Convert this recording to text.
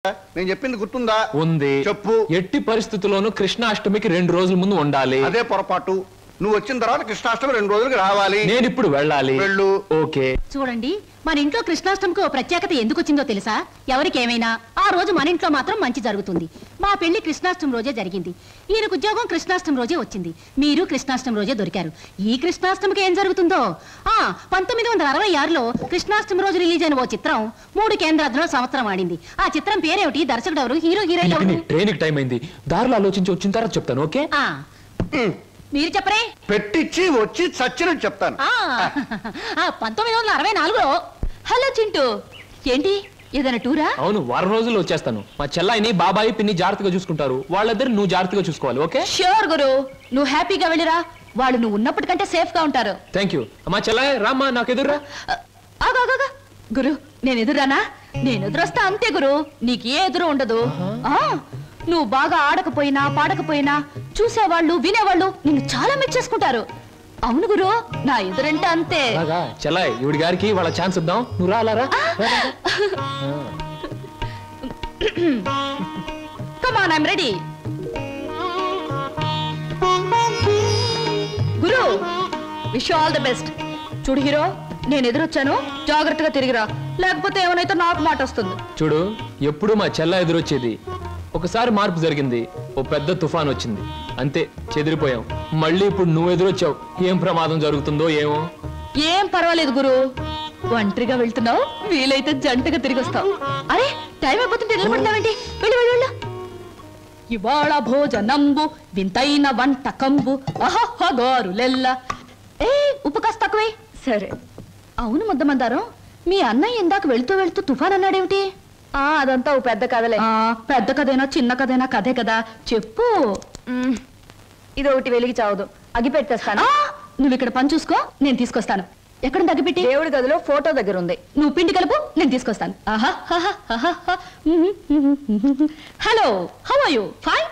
నేను చెప్పింది గుర్తుందా? ఉంది. చెప్పు. ఎట్టి పరిస్థితుల్లోనూ కృష్ణాష్టమికి 2 రోజుల ముందు ఉండాలి. అదే పొరపాటు. నువ్వు వచ్చిన తర్వాత కృష్ణాష్టమి 2 రోజులకి రావాలి. నేను ఇప్పుడు వెళ్ళాలి. వెళ్ళు. ఓకే. చూడండి, మన ఇంట్లో కృష్ణాష్టమికి ఓ ప్రత్యేకత ఎందుకు వచ్చిందో తెలుసా? ఎవరికేమైనా ఆ రోజు మన ఇంట్లో మాత్రం మంచి జరుగుతుంది. మా పెళ్లి కృష్ణాష్టమి రోజే జరిగింది. ఈయనకు ఉద్యోగం కృష్ణాష్టమి రోజే వచ్చింది. మీరు కృష్ణాష్టమి రోజే దొరికారు. ఈ కృష్ణాష్టమికి ఏం జరుగుతుందో? 1966లో కృష్ణాష్టమి రోజు రిలీజ్ అయిన ఓ చిత్రం 3 కేంద్రాల్లో సంవత్సరం ఆడింది. ఆ చిత్రం పేరేమిటి? దర్శకుడు ఎవరు? హీరో హీరోయిన్ ఎవరు? ట్రైన్ టైం అయింది. దారిలో ఆలోచించి వచ్చిన తర్వాత చెప్తాను. ఓకే, మీరు చెప్పరే. పెట్టించి వచ్చి చచ్చినట్టు చెప్తాను. 1964లో. హలో చింటూ, ఏంటి ఏదైనా టూరా? అవును, వారం రోజుల్లో వచ్చేస్తాను. మా చెల్లాయిని బాబాయి పిన్ని జాగ్రత్తగా చూసుకుంటారు. వాళ్ళిద్దరు నువ్వు జాగ్రత్తగా చూసుకోవాలి. ఓకే? ష్యూర్ గురు, నువ్వు హ్యాపీగా వెళ్ళిరా. వాళ్ళు నువ్వు ఉన్నప్పటికంటే సేఫ్ గా ఉంటారు. Thank you. మా చెల్లాయి రామ్మా, నాకు ఎదురురా. గురు, నేను ఎదురానా? నేను ఎదురొస్తా అంతే గురు, నీకు ఏ ఎదురు ఉండదు. నువ్వు బాగా ఆడకపోయినా పాడకపోయినా చూసేవాళ్ళు వినేవాళ్ళు నిన్ను చాలా మెచ్చేసుకుంటారు. అవును గురు, నా ఎదురంటే అంతే. చెల్లాయి, ఈవిడి గారికి వాళ్ళ ఛాన్స్ ఇద్దాం. నువ్వు రాలారా? Come on, I'm ready. గురు, విష్ ఆల్ ది బెస్ట్. చూడు హీరో, నేను ఎదురొచ్చాను, జాగ్రత్తగా తిరిగిరా, లేకపోతే ఏమైనా నాకు మాట వస్తుంది. చూడు, ఎప్పుడు మా చెల్ల ఎదురొచ్చేది. ఒకసారి మార్పు జరిగింది, ఓ పెద్ద తుఫాన్ వచ్చింది, అంతే చెదిరిపోయాం. మళ్ళీ ఇప్పుడు నువ్వు ఎదురొచ్చావు. ఏం ప్రమాదం జరుగుతుందో ఏమో. ఏం పర్వాలేదు గురు, ఒంటరిగా వెళ్తున్నావు, వీలైతే జంటగా తిరిగి వస్తావు. అరే, టైం అయిపోతుంటే నిలబడతావేంటి? వెళ్ళు వెళ్ళు వెళ్ళు. ఇవాళ భోజనంబు వింతైన వంటకంబు అహహగారులెల్ల. ఉప్పు కాస్త తక్కువే. సరే. అవును ముద్దమందారం, మీ అన్నయ్య ఇందాక వెళ్తూ వెళ్తూ తుఫాన్ అన్నాడేమిటి? అదంతా ఓ పెద్ద కథలే. పెద్ద కథైనా చిన్న కథైనా కథే కదా, చెప్పు. ఇది ఒకటి వెలిగి చావదు, అగ్గి పెట్టేస్తాను. నువ్వు ఇక్కడ పని చూసుకో, నేను తీసుకొస్తాను. ఎక్కడ అగ్గిపెట్టి? దేవుడి గదిలో ఫోటో దగ్గర ఉంది. నువ్వు పిండి కలుపు, నేను తీసుకొస్తాను. Hello, how are you? Fine.